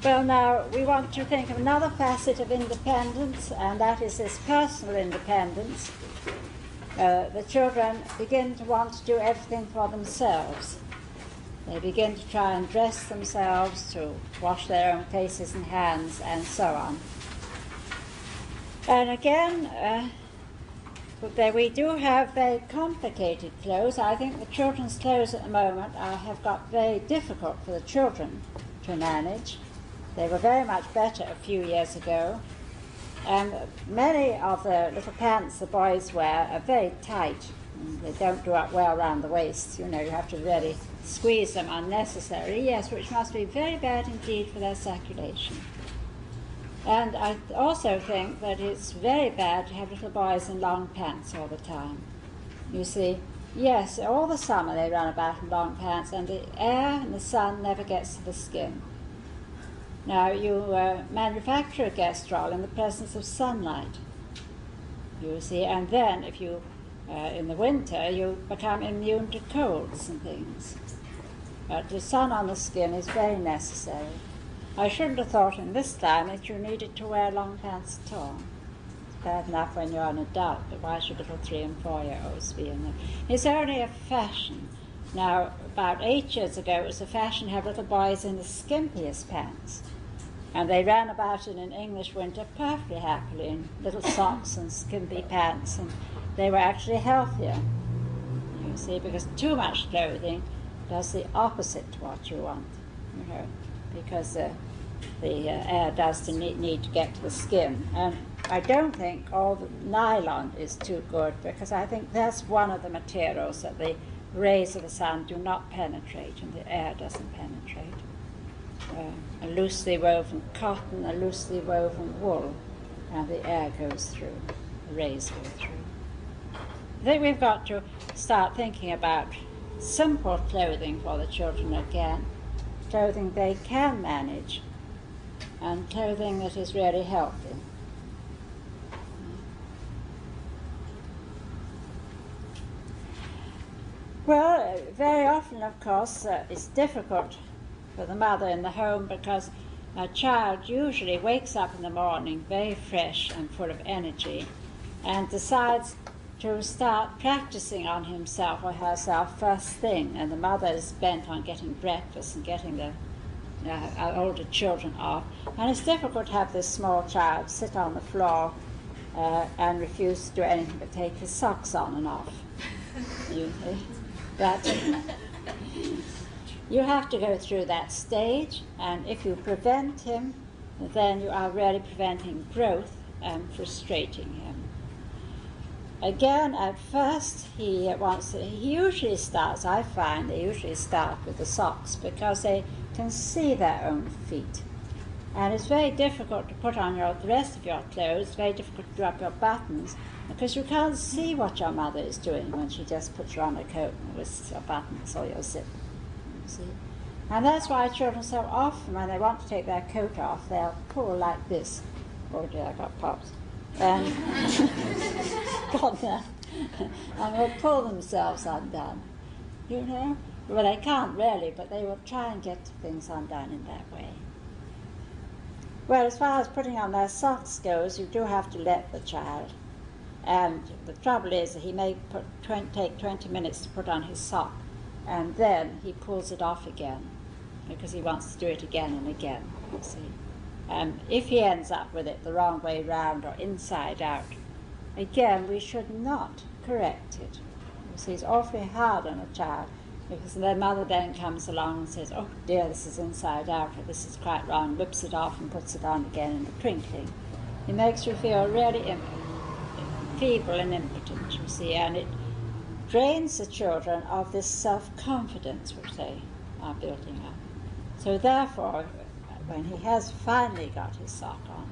Well, now, we want to think of another facet of independence, and that is this personal independence. The children begin to want to do everything for themselves. They begin to try and dress themselves, to wash their own faces and hands, and so on. And again, we do have very complicated clothes. I think the children's clothes at the moment have got very difficult for the children to manage. They were very much better a few years ago. And many of the little pants the boys wear are very tight. They don't do up well around the waist. You know, you have to really squeeze them unnecessarily, yes, which must be very bad indeed for their circulation. And I also think that it's very bad to have little boys in long pants all the time. You see, yes, all the summer they run about in long pants, and the air and the sun never gets to the skin. Now, you manufacture a glycerol in the presence of sunlight, you see, and then if you, in the winter, you become immune to colds and things. But the sun on the skin is very necessary. I shouldn't have thought in this climate you needed to wear long pants at all. It's bad enough when you're an adult, but why should little 3- and 4-year-olds be in them? It's only a fashion. Now, about 8 years ago, it was a fashion to have little boys in the skimpiest pants. And they ran about in an English winter perfectly happily in little socks and skimpy pants, and they were actually healthier, you see, because too much clothing does the opposite to what you want, you know, because the air does need to get to the skin. And I don't think all the nylon is too good, because I think that's one of the materials that the rays of the sun do not penetrate and the air doesn't penetrate. A loosely woven cotton, a loosely woven wool, and the air goes through, the rays go through. I think we've got to start thinking about simple clothing for the children again, clothing they can manage, and clothing that is really healthy. Well, very often, of course, it's difficult for the mother in the home, because a child usually wakes up in the morning very fresh and full of energy and decides to start practicing on himself or herself first thing, and the mother is bent on getting breakfast and getting the older children off, and it's difficult to have this small child sit on the floor and refuse to do anything but take his socks on and off. You see? But you have to go through that stage, and if you prevent him, then you are really preventing growth and frustrating him. Again, at first, he usually starts, I find, they usually start with the socks, because they can see their own feet. And it's very difficult to put on the rest of your clothes, it's very difficult to do up your buttons, because you can't see what your mother is doing when she just puts you on a coat with your buttons or your zip. See? And that's why children so often, when they want to take their coat off, they'll pull like this. Oh dear, I got popped. And got that. And will pull themselves undone. You know? Well, they can't really, but they will try and get things undone in that way. Well, as far as putting on their socks goes, you do have to let the child. And the trouble is that he may take 20 minutes to put on his sock, and then he pulls it off again, because he wants to do it again and again, you see. And if he ends up with it the wrong way round or inside out, again, we should not correct it. You see, it's awfully hard on a child, because their mother then comes along and says, oh dear, this is inside out, or this is quite wrong, whips it off and puts it on again in the twinkling. It makes you feel really feeble and impotent, you see, and it drains the children of this self-confidence which they are building up. So therefore, when he has finally got his sock on,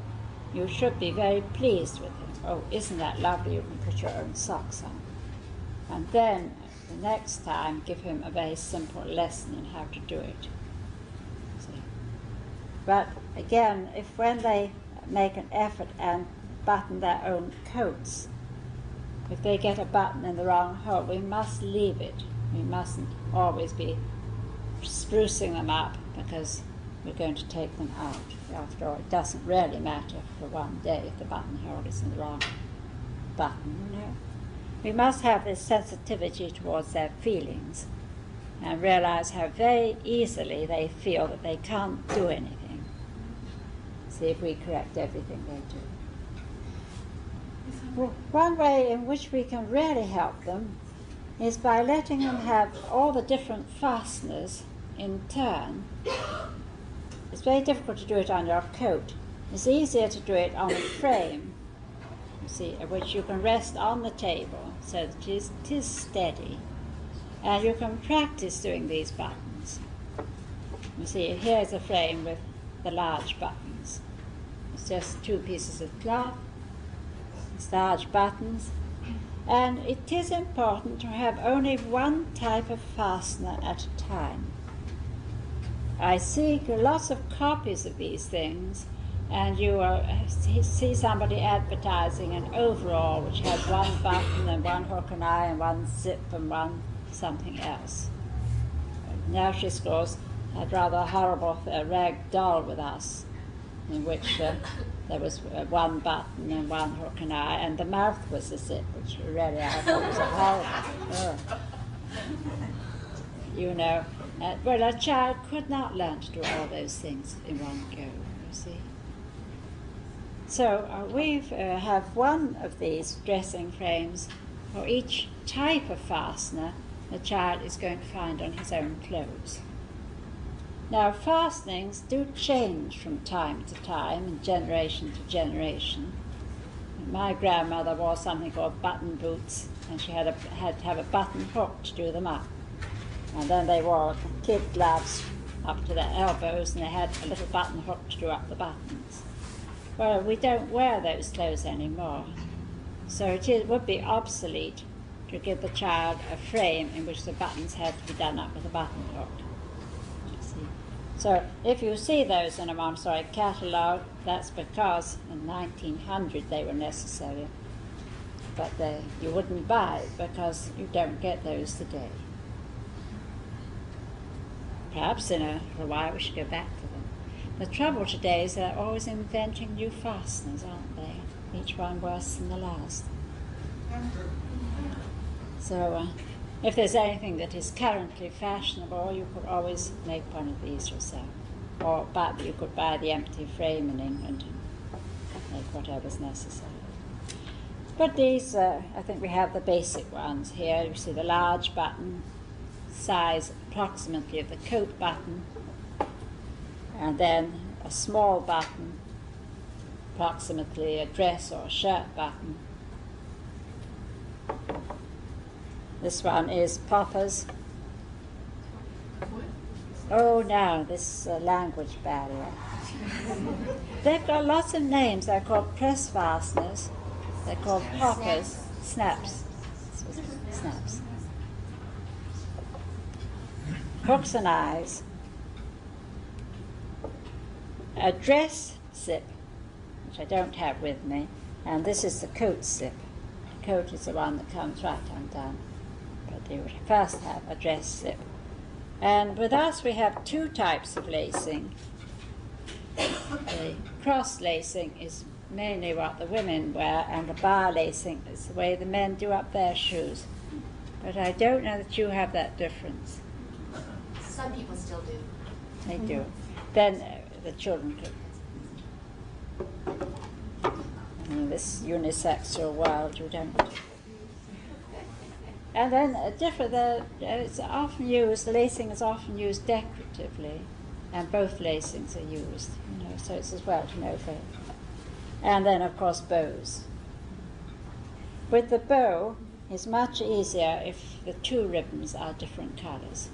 you should be very pleased with him. Oh, isn't that lovely, you can put your own socks on. And then, the next time, give him a very simple lesson in how to do it. See? But again, when they make an effort and button their own coats, if they get a button in the wrong hole, we must leave it. We mustn't always be sprucing them up, because we're going to take them out. After all, it doesn't really matter for one day if the buttonhole is in the wrong button, you know. We must have this sensitivity towards their feelings and realize how very easily they feel that they can't do anything. See if we correct everything they do. Well, one way in which we can really help them is by letting them have all the different fasteners in turn. It's very difficult to do it on your coat. It's easier to do it on a frame, you see, which you can rest on the table so that it is steady. And you can practice doing these buttons. You see, here's a frame with the large buttons. It's just 2 pieces of cloth, it's large buttons. And it is important to have only one type of fastener at a time. I see lots of copies of these things, and you see somebody advertising an overall which has one button and one hook and eye and one zip and one something else. Nursery schools had rather a horrible rag doll with us, in which there was one button and one hook and eye, and the mouth was a zip, which really I thought was a horrible. You know, well, a child could not learn to do all those things in one go, you see. So we have one of these dressing frames for each type of fastener the child is going to find on his own clothes. Now, fastenings do change from time to time and generation to generation. My grandmother wore something called button boots, and she had to have a button hook to do them up. And then they wore kid gloves up to their elbows, and they had a little button hook to do up the buttons. Well, we don't wear those clothes anymore, so it would be obsolete to give the child a frame in which the buttons have to be done up with a button hook. So if you see those in a Montessori catalogue, that's because in 1900 they were necessary, but you wouldn't buy it because you don't get those today. Perhaps in a while we should go back to them. The trouble today is they're always inventing new fasteners, aren't they? Each one worse than the last. So if there's anything that is currently fashionable, you could always make one of these yourself. But you could buy the empty frame in England and make whatever's necessary. But these, I think we have the basic ones here. You see the large button, size approximately of the coat button, and then a small button, approximately a dress or a shirt button. This one is Popper's. Oh, no, this language barrier. They've got lots of names. They're called press fasteners. They're called Popper's. Snaps. Snaps. Hooks and eyes. A dress zip, which I don't have with me, and this is the coat zip. The coat is the one that comes right undone. But you would first have a dress zip. And with us we have 2 types of lacing. The cross lacing is mainly what the women wear, and the bar lacing is the way the men do up their shoes. But I don't know that you have that difference. Some people still do. They do. Then the children could. In this unisexual world, you don't. And then it's often used, the lacing is often used decoratively, and both lacings are used, you know, so it's as well to know for. And then, of course, bows. With the bow, it's much easier if the 2 ribbons are different colours.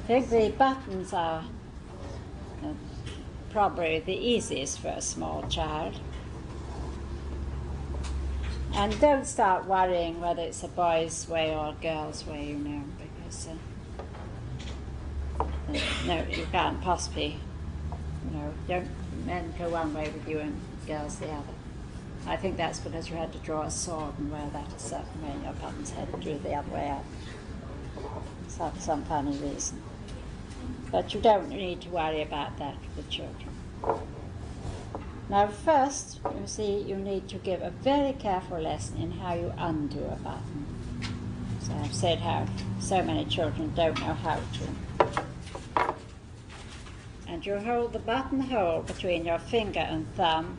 I think the buttons are probably the easiest for a small child. And don't start worrying whether it's a boy's way or a girl's way, you know, because No, you can't possibly, don't men go one way with you and girls the other. I think that's because you had to draw a sword and wear that a certain way and your buttons had to do the other way up. For some funny reason. But you don't need to worry about that with children. Now first, you see, you need to give a very careful lesson in how you undo a button. So I've said how so many children don't know how to. And you hold the buttonhole between your finger and thumb,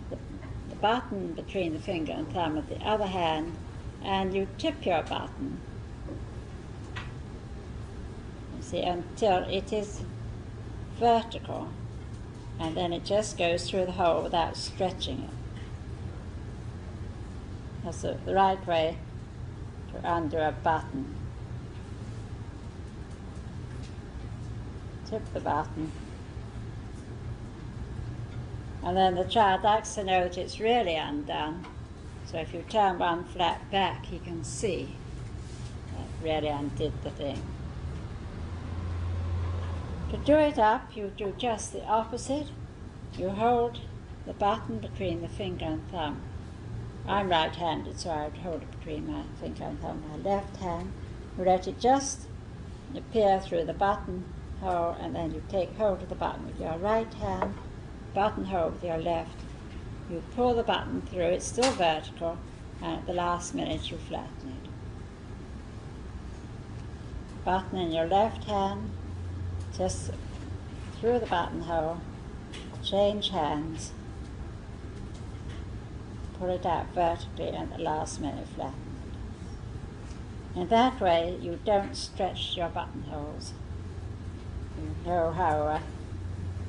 the button between the finger and thumb of the other hand, and you tip your button, you see, until it is vertical, and then it just goes through the hole without stretching it. That's the right way to undo a button. Tip the button, and then the child likes to know that it's really undone, so if you turn one flat back he can see that really undid the thing. To do it up, you do just the opposite. You hold the button between the finger and thumb. I'm right-handed, so I would hold it between my finger and thumb. My left hand, you let it just appear through the button hole, and then you take hold of the button with your right hand, buttonhole with your left. You pull the button through, it's still vertical, and at the last minute you flatten it. Button in your left hand, just through the buttonhole, change hands, pull it out vertically, and at the last minute flatten it. In that way you don't stretch your buttonholes. You know how a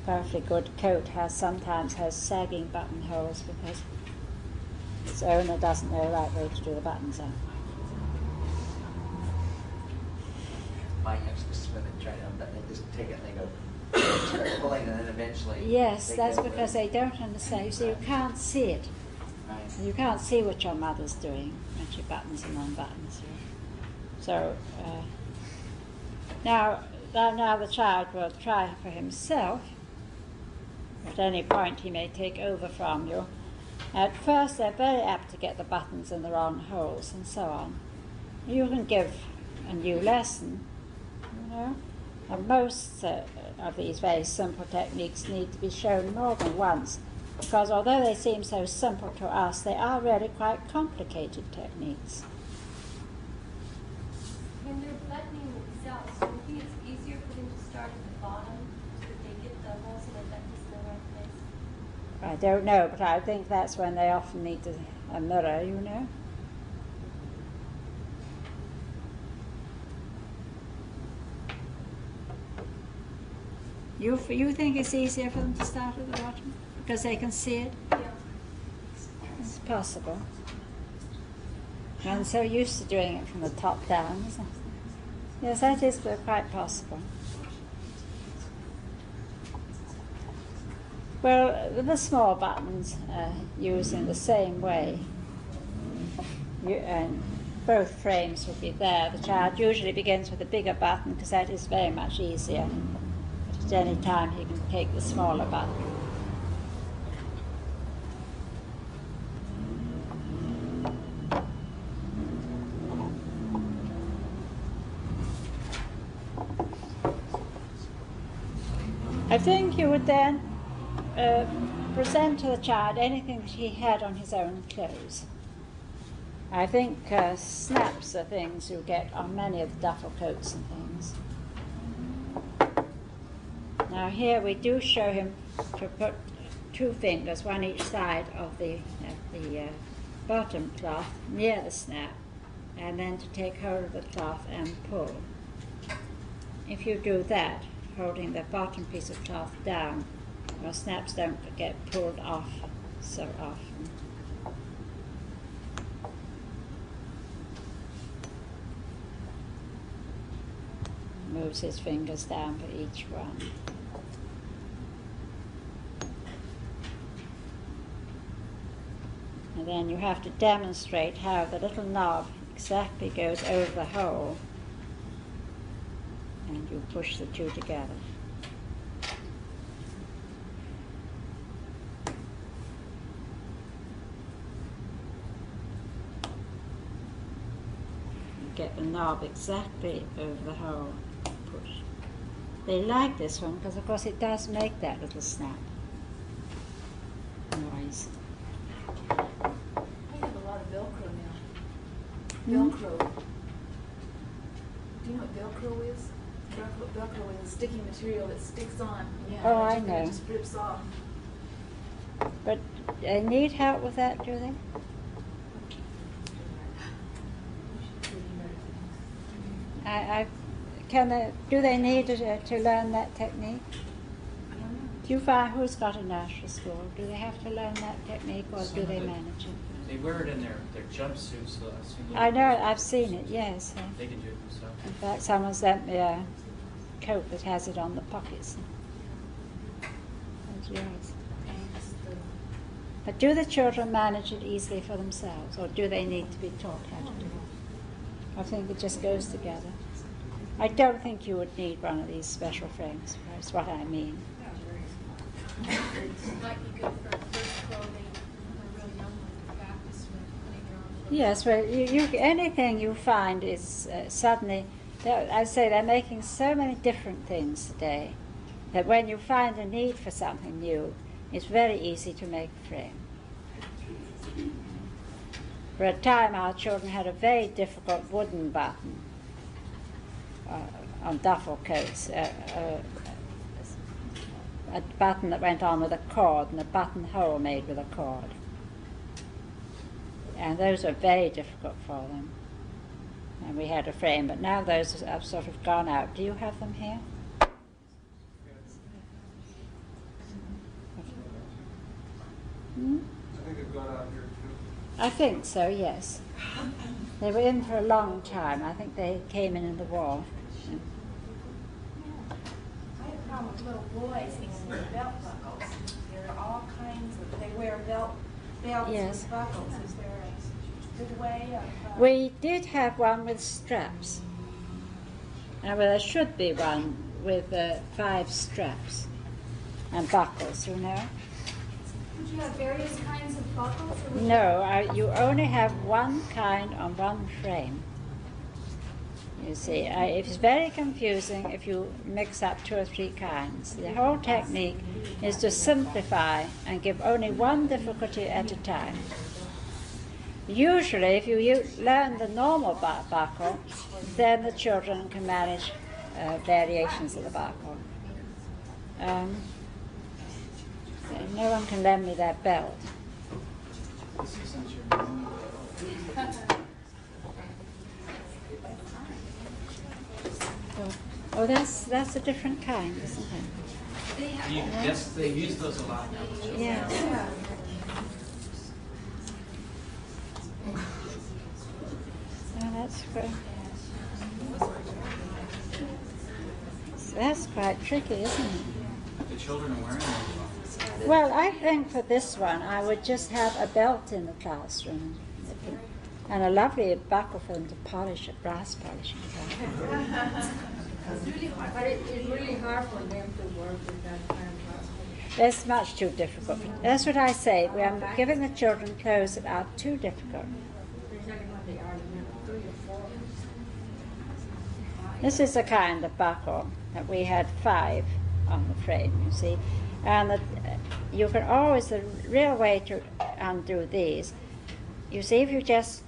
perfectly good coat sometimes has sagging buttonholes because its owner doesn't know the right way to do the buttons up. Mine used to women try to unbutton it, just take it and they go start pulling, and then eventually. Yes, that's because they don't understand. You see, you can't see it. Right. You can't see what your mother's doing when she buttons and unbuttons you. So now the child will try for himself. At any point he may take over from you. At first they're very apt to get the buttons in the wrong holes and so on. You can give a new lesson, and most of these very simple techniques need to be shown more than once, because although they seem so simple to us, they are really quite complicated techniques. When they're buttoning themselves, do you think it's easier for them to start at the bottom so that they get the holes in the buttons in the right place? I don't know, but I think that's when they often need a mirror, You think it's easier for them to start at the bottom because they can see it? Yeah. It's possible. I'm so used to doing it from the top down, isn't it? Yes, that is quite possible. Well, the small buttons are used in the same way. And both frames will be there. The child usually begins with the bigger button because that is very much easier. But at any time he can take the smaller button. I think you would then present to the child anything that he had on his own clothes. I think snaps are things you get on many of the duffel coats and things. Now here we do show him to put two fingers, one each side of the bottom cloth near the snap, and then to take hold of the cloth and pull. If you do that, holding the bottom piece of cloth down, your snaps don't get pulled off so often. Moves his fingers down for each one. And then you have to demonstrate how the little knob exactly goes over the hole. and you push the two together. You get the knob exactly over the hole. Push. They like this one because, of course, it does make that little snap noise. We have a lot of Velcro now. Hmm? Velcro. Do you know what Velcro is? Velcro is sticky material that sticks on. Yeah. Oh, I and know. it just rips off. But they need help with that, do they? Do they need to learn that technique? I don't know. Do you find who's got a national school? Do they have to learn that technique, or Some do of they the- manage it? They wear it in their jumpsuits, so I've seen I know, them. I've seen it, yes. They can do it themselves. In fact, someone sent me a coat that has it on the pockets. That's yours. But do the children manage it easily for themselves, or do they need to be taught how to do it? I think it just goes together. I don't think you would need one of these special frames, that's what I mean. Might be good for first clothing when they're real young ones to practice with putting their own clothes. Yes, well, anything you find is suddenly, I say they're making so many different things today that when you find a need for something new, it's very easy to make a frame. For a time, our children had a very difficult wooden button on duffel coats, a button that went on with a cord and a buttonhole made with a cord. And those were very difficult for them. And we had a frame, but now those have sort of gone out. Do you have them here? Hmm? I think they've gone out here too. I think so, yes. They were in for a long time. I think they came in the war. I have a problem with little boys and their belt buckles. There are all kinds of, they wear belts Yes. with buckles. Is there a good way of... We did have one with straps. Well, there should be one with 5 straps and buckles, you know. Would you have various kinds of buckles? Or would you- No, you only have one kind on one frame. You see, it's very confusing if you mix up 2 or 3 kinds. The whole technique is to simplify and give only one difficulty at a time. Usually, if you learn the normal buckle, then the children can manage variations of the buckle. No one can lend me that belt. Oh, that's a different kind, isn't it? Yes, they use those a lot now. with children. Yeah. Oh, that's quite tricky, isn't it? The children are wearing those. Well, I think for this one, I would just have a belt in the classroom and a lovely buckle for them to polish it, brass polishing. But it's really hard for them to work with that kind of class. It's much too difficult. That's what I say. We are giving the children clothes that are too difficult. Especially when they are 3 or 4. This is a kind of buckle that we had 5 on the frame, you see. And you can always, the real way to undo these, you see, if you just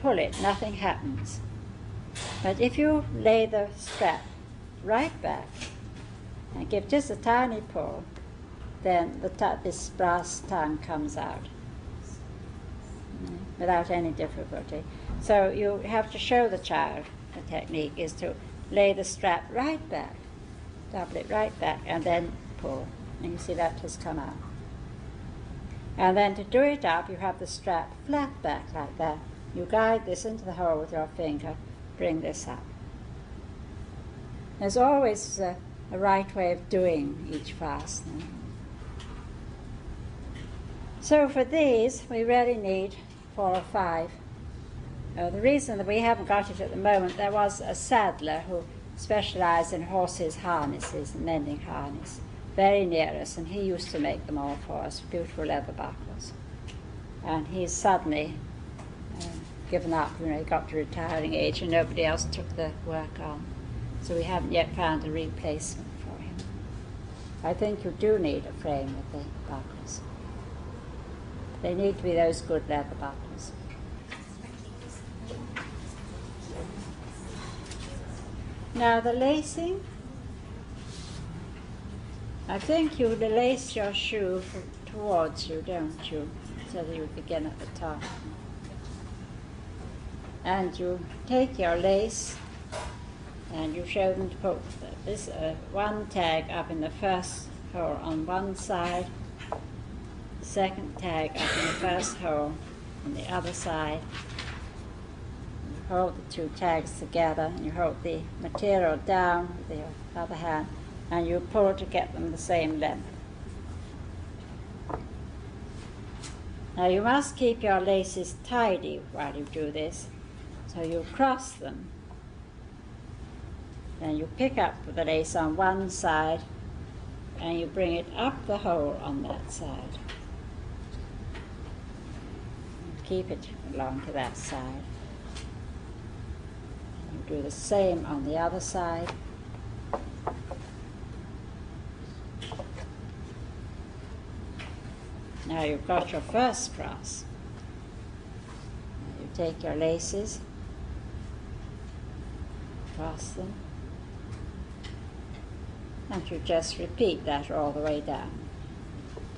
pull it, nothing happens. But if you lay the strap right back and give just a tiny pull, then this brass tongue comes out without any difficulty. So you have to show the child the technique is to lay the strap right back, double it right back, and then pull. And you see that has come out. And then to do it up, you have the strap flat back like that. You guide this into the hole with your finger, bring this up. There's always a right way of doing each fastening. So for these, we really need 4 or 5 The reason that we haven't got it at the moment, there was a saddler who specialised in horses' harnesses and mending harness very near us, and he used to make them all for us, beautiful leather buckles. And he's suddenly given up, he got to retiring age and nobody else took the work on. So we haven't yet found a replacement for him. I think you do need a frame with the buckles. They need to be those good leather buckles. Now the lacing, I think you lace your shoe towards you, don't you? So that you begin at the top. And you take your lace and you show them to put this one tag up in the first hole on one side, the second tag up in the first hole on the other side. You hold the two tags together and you hold the material down with the other hand and you pull to get them the same length. Now you must keep your laces tidy while you do this, so you cross them. Then you pick up the lace on one side and you bring it up the hole on that side. Keep it along to that side. You do the same on the other side. Now you've got your first cross. You take your laces, cross them, and you just repeat that all the way down.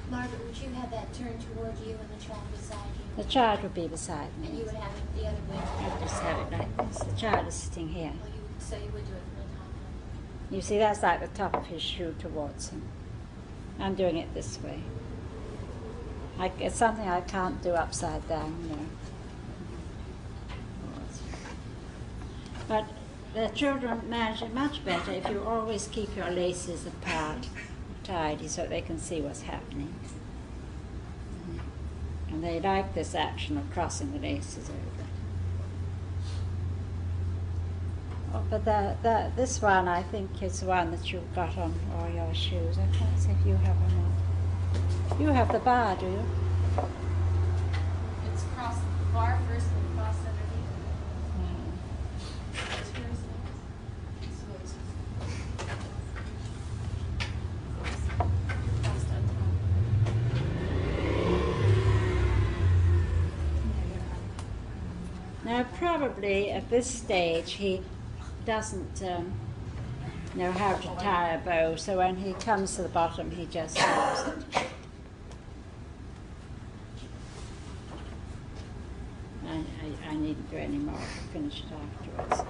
Margaret, would you have that turned toward you and the child beside you? The child would be beside me. And you would have it the other way? I just have it like this. The child is sitting here. Well, so you would do it from the top then? You see, that's like the top of his shoe towards him. I'm doing it this way. It's something I can't do upside down, you know. But the children manage it much better if you always keep your laces apart, tidy, so they can see what's happening. And they like this action of crossing the laces over. Oh, but this one, I think, is the one that you've got on all your shoes. I can't see if you have one on. You have the bar, do you? It's cross the bar first and cross underneath. So it's crossed on top. Now, probably at this stage he doesn't know how to tie a bow, so when he comes to the bottom, he just ties it. I needn't do any more. I'll finish it afterwards.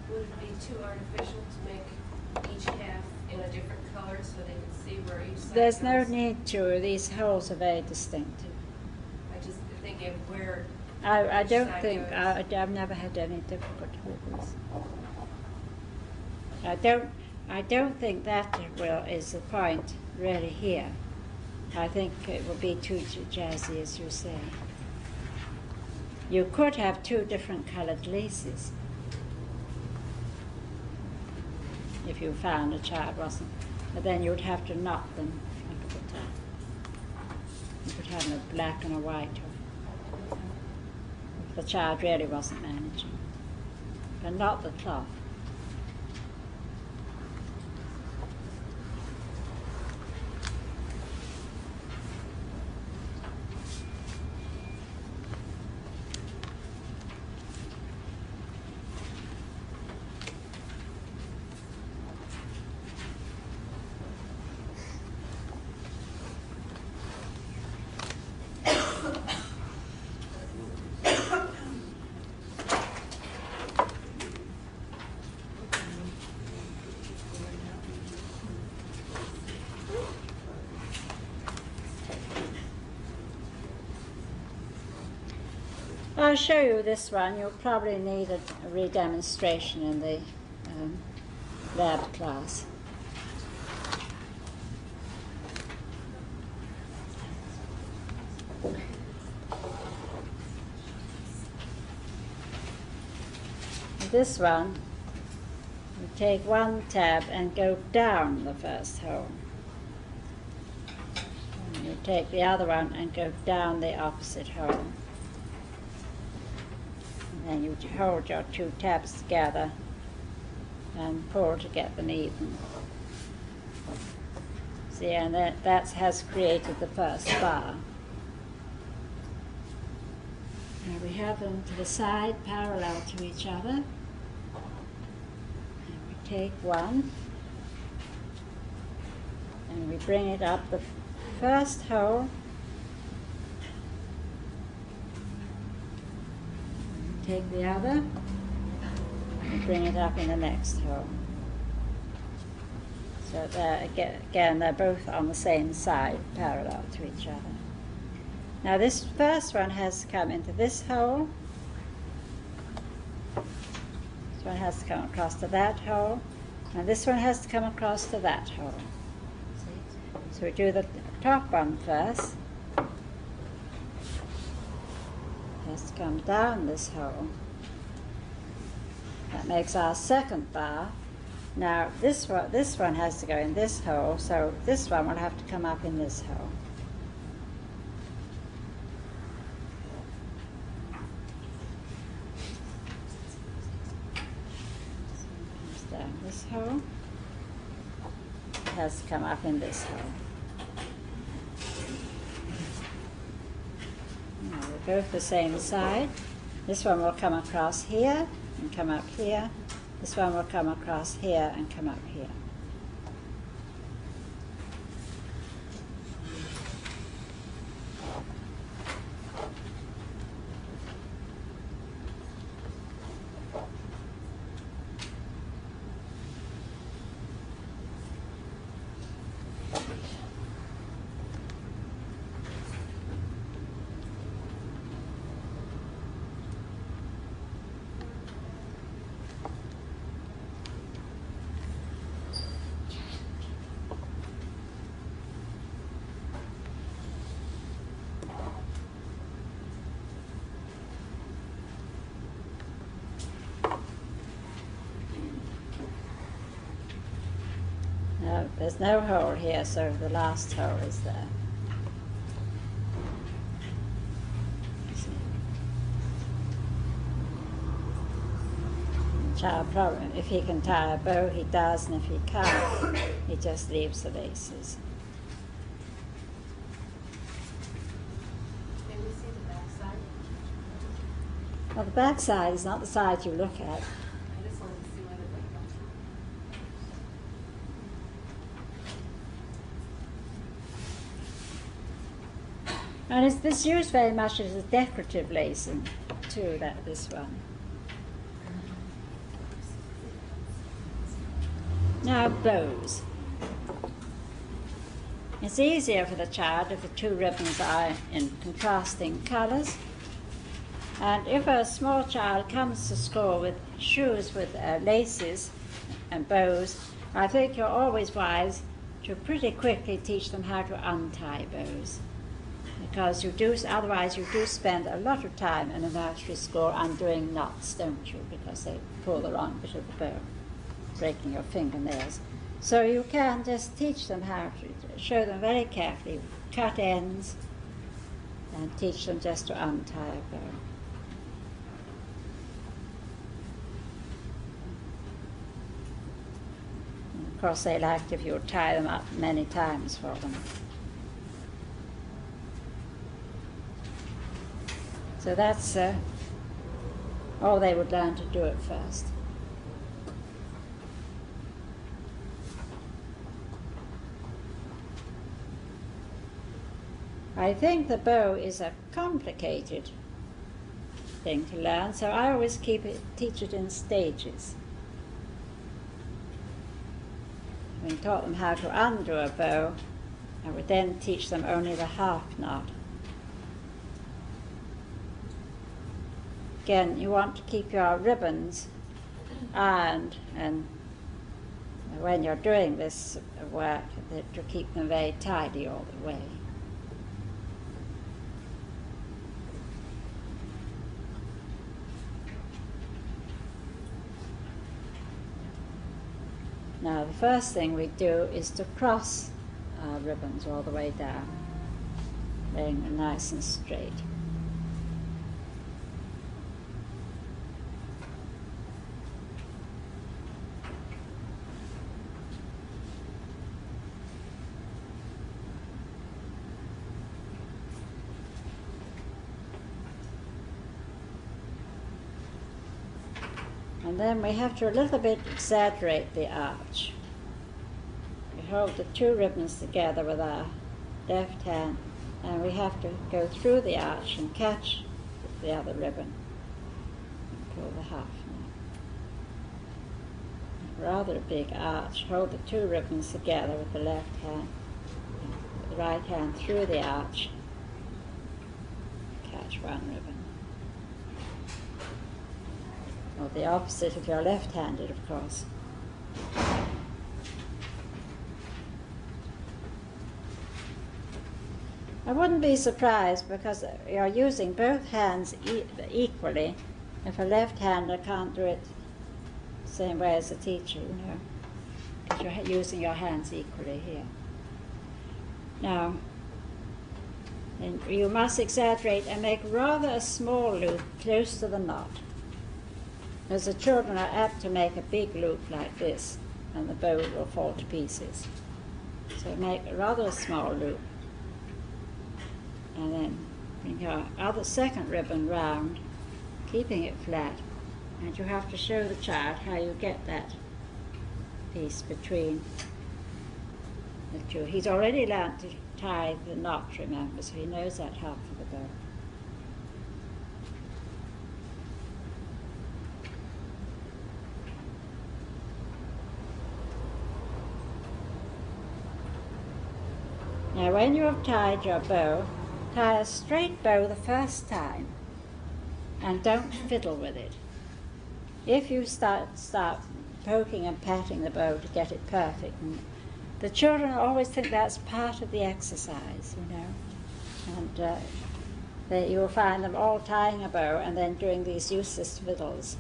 Would it be too artificial to make each half in a different color so they can see where each side There's no goes? need to. These holes are very distinctive. I just thinking of where I each don't side think, goes. I've never had any difficulty with this. I don't think that is the point really here. I think it will be too jazzy, as you say. You could have two different colored laces if you found a child wasn't, but then you would have to knot them up at the top. You could have a black and a white, if the child really wasn't managing, but not the cloth. I'll show you this one. You'll probably need a redemonstration in the lab class. this one, you take one tab and go down the first hole. And you take the other one and go down the opposite hole. And then you hold your two tabs together and pull to get them even. See, and that has created the first bar. Now we have them to the side, parallel to each other. And we take one, and we bring it up the first hole. Take the other, and bring it up in the next hole. So again, they're both on the same side, parallel to each other. Now this first one has to come into this hole. This one has to come across to that hole. And this one has to come across to that hole. So we do the top one first. It has to come down this hole. That makes our second bar. Now this one has to go in this hole, so this one will have to come up in this hole. So it comes down this hole. It has to come up in this hole. Now they're both the same side. This one will come across here and come up here. This one will come across here and come up here. No, there's no hole here, so the last hole is there. Child problem. If he can tie a bow, he does, and if he can't, he just leaves the laces. May we see the back side? Well, the back side is not the side you look at. I just wanted to see what it looked like. And it's used very much as a decorative lacing too, this one. Now bows. It's easier for the child if the two ribbons are in contrasting colours. And if a small child comes to school with shoes with laces and bows, I think you're always wise to pretty quickly teach them how to untie bows. Because otherwise you do spend a lot of time in a nursery school undoing knots, don't you? Because they pull the wrong bit of the bow, breaking your fingernails. So you can just teach them how to, show them very carefully, cut ends, and teach them just to untie a bow. And of course they liked if you tie them up many times for them. So that's all they would learn to do at first. I think the bow is a complicated thing to learn, so I always teach it in stages. Having taught them how to undo a bow, I would then teach them only the half knot. Again, you want to keep your ribbons ironed, and when you're doing this work, to keep them very tidy all the way. Now the first thing we do is to cross our ribbons all the way down, laying them nice and straight. And then we have to a little bit exaggerate the arch. We hold the two ribbons together with our left hand, and we have to go through the arch and catch the other ribbon and pull the half knot. Rather a big arch. Hold the two ribbons together with the left hand, the right hand through the arch, catch one ribbon. Or the opposite if you're left-handed, of course. I wouldn't be surprised, because you're using both hands equally, if a left-hander can't do it the same way as a teacher, you know, because you're using your hands equally here. Now, and you must exaggerate and make rather a small loop close to the knot, as the children are apt to make a big loop like this, and the bow will fall to pieces. So make rather a small loop, and then bring your other second ribbon round, keeping it flat, and you have to show the child how you get that piece between the two. He's already learned to tie the knot, remember, so he knows that half of the bow. Now when you have tied your bow, tie a straight bow the first time and don't fiddle with it. If you start poking and patting the bow to get it perfect, and the children always think that's part of the exercise, you know, and you'll find them all tying a bow and then doing these useless fiddles.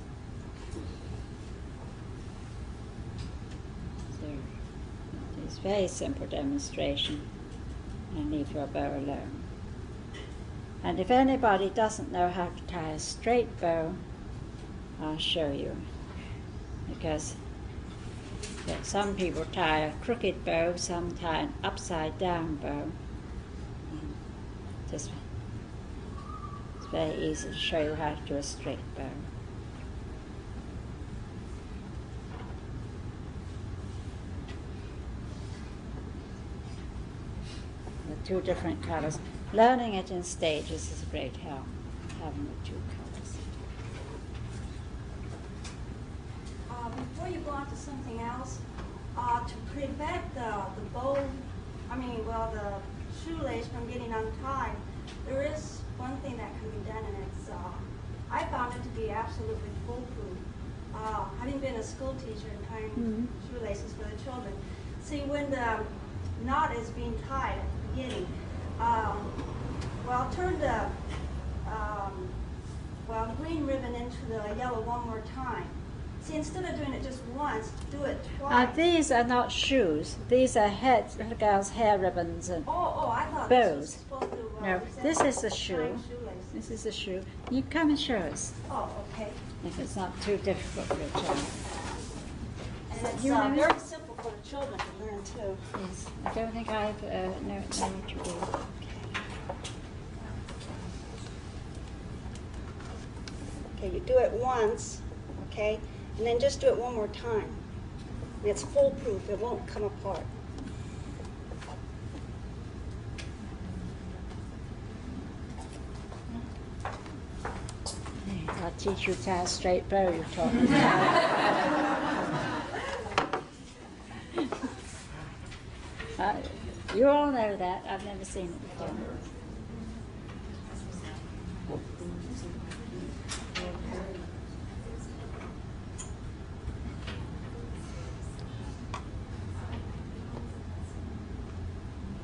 So it's a very simple demonstration. And leave your bow alone. And if anybody doesn't know how to tie a straight bow, I'll show you. Because some people tie a crooked bow, some tie an upside down bow. It's very easy to show you how to do a straight bow. Two different colors. Learning it in stages is a great help, having the two colors. Before you go on to something else, to prevent the shoelace from getting untied, there is one thing that can be done, and it's, I found it to be absolutely foolproof. Having been a school teacher and tying shoelaces for the children, see, when the knot is being tied at the beginning, turn the green ribbon into the yellow one more time. See, instead of doing it just once, do it twice. These are not shoes. These are little girls' hair ribbons and I thought bows. This was supposed to, No, this is a shoe. This is a shoe. You come and show us. Oh, okay. If it's not too difficult for a child. And it's very simple for the children to learn too. Yes, I don't think I've know what to do. Okay, you do it once, okay, and then just do it one more time. And it's foolproof, it won't come apart. I'll teach you to tie a straight bow, you're talking about. You all know that. I've never seen it before.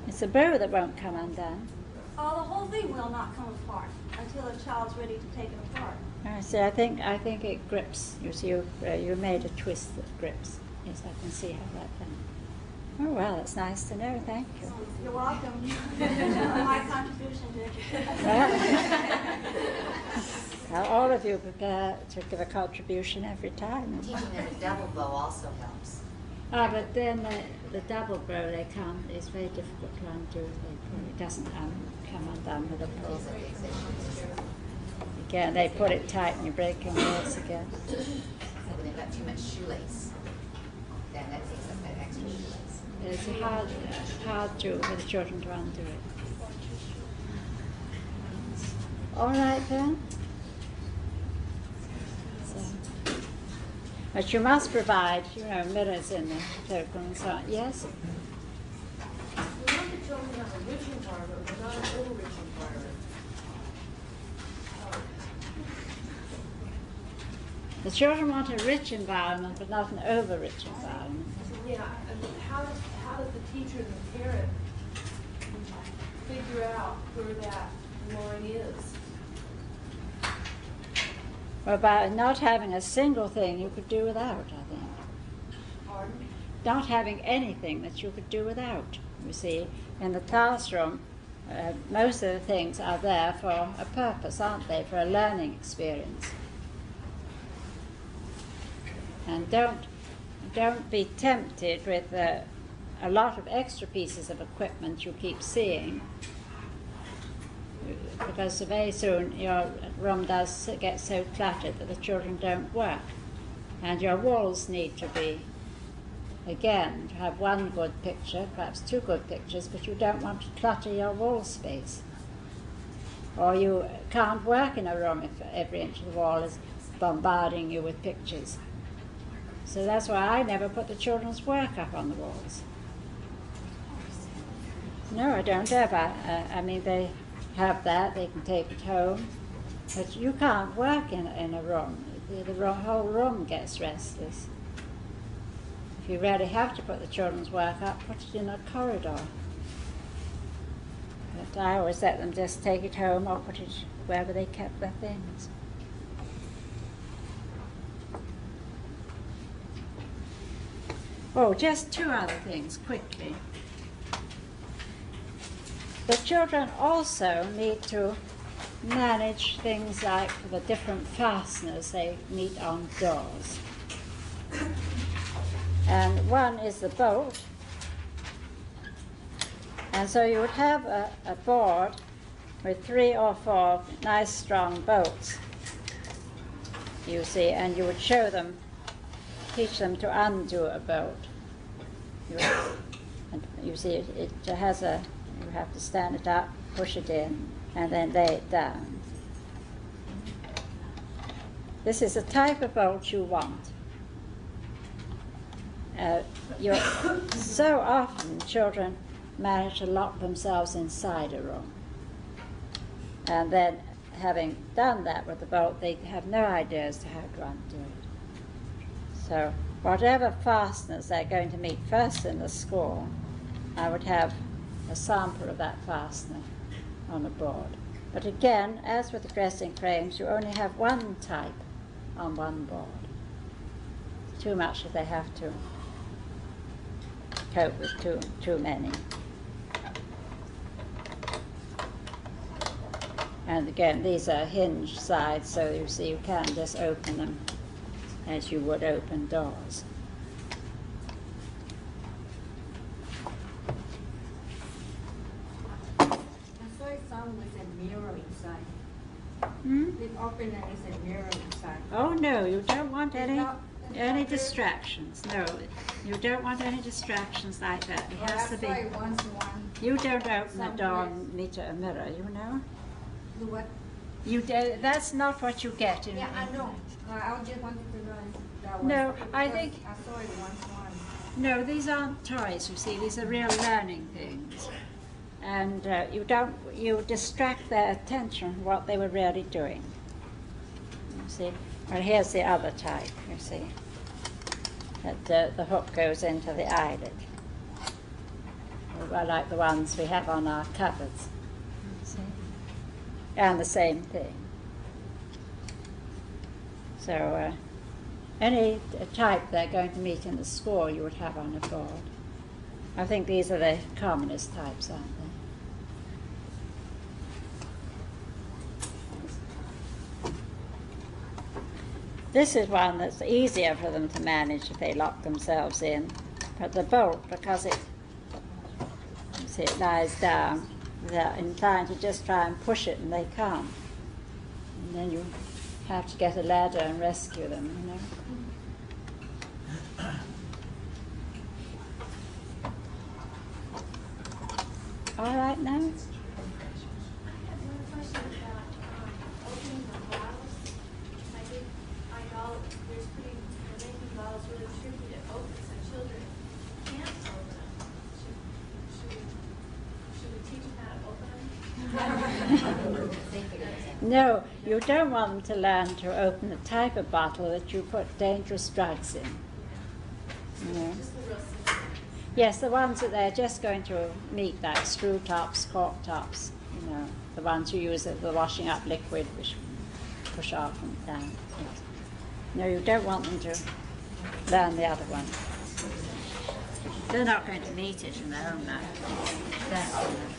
It's a bow that won't come undone. The whole thing will not come apart until the child's ready to take it apart. I see. I think it grips. You see, you made a twist that grips. Yes, I can see how that done. Oh, well, it's nice to know. Thank you. You're welcome. My contribution to education. Well, all of you prepare to give a contribution every time. Teaching them a double bow also helps. Ah, but then the double bow they can't. It's very difficult to undo. It doesn't come undone with a pull. Again, they put it tight and you break your nails again. So when they've got too much shoelace, then that takes up that extra shoelace. It's a hard job for the children to undo it. All right then. So, but you must provide, mirrors in the cloakroom and so on. Yes? We want the children to have a rich environment, but not an over-rich environment. The children want a rich environment, but not an over-rich environment. Yeah, I mean, how does the teacher and the parent figure out where that line is? Well, by not having a single thing you could do without, I think. Pardon? Not having anything that you could do without. You see, in the classroom, most of the things are there for a purpose, aren't they? For a learning experience. And don't be tempted with a lot of extra pieces of equipment you keep seeing, because very soon your room does get so cluttered that the children don't work. And your walls need to be, again, to have one good picture, perhaps two good pictures, but you don't want to clutter your wall space. Or you can't work in a room if every inch of the wall is bombarding you with pictures. So that's why I never put the children's work up on the walls. No, I don't ever. I mean, they have that, they can take it home. But you can't work in a room. The whole room gets restless. If you really have to put the children's work up, put it in a corridor. But I always let them just take it home or put it wherever they kept their things. Oh, just two other things, quickly. The children also need to manage things like the different fasteners they meet on doors. And one is the bolt. And so you would have a board with 3 or 4 nice strong bolts, you see, and you would show them, teach them to undo a bolt. And you see, it has you have to stand it up, push it in, and then lay it down. This is the type of bolt you want. So often children manage to lock themselves inside a room. And then, having done that with the bolt, they have no idea as to how to undo it. So, whatever fasteners they're going to meet first in the school, I would have a sample of that fastener on a board. But again, as with the dressing frames, you only have one type on one board. Too much if they have to cope with too many. And again, these are hinged sides, so you see you can just open them as you would open doors. I saw some with a mirror inside. They open and there's a mirror inside. Oh no, you don't want any not distractions. No, you don't want any distractions like that. It has to be. Once one. You don't open the door and meet a mirror, you know? Do what? That's not what you get in. Yeah, I know. I just wanted to know that was. No, I think. I saw it once one. No, these aren't toys, you see. These are real learning things. And you distract their attention from what they were really doing. You see? Well, here's the other type, you see. That the hook goes into the eyelid. Well, like the ones we have on our cupboards. You see? And the same thing. So, any type they're going to meet in the school you would have on a board. I think these are the commonest types, aren't they? This is one that's easier for them to manage if they lock themselves in. But the bolt, because it lies down, they're inclined to just try and push it and they can't. And then you have to get a ladder and rescue them, you know. All right now? I have one question about opening the bottles. I did find all, there's making bottles really tricky to open, so children can't open them. Should we teach them how to open them? No, you don't want them to learn to open the type of bottle that you put dangerous drugs in. You know? Just the real simple. Yes, the ones that they're just going to meet, like screw tops, cork tops, you know, the ones you use as the washing up liquid, which push off and down. Yes. No, you don't want them to learn the other one. They're not going to meet it in their own life.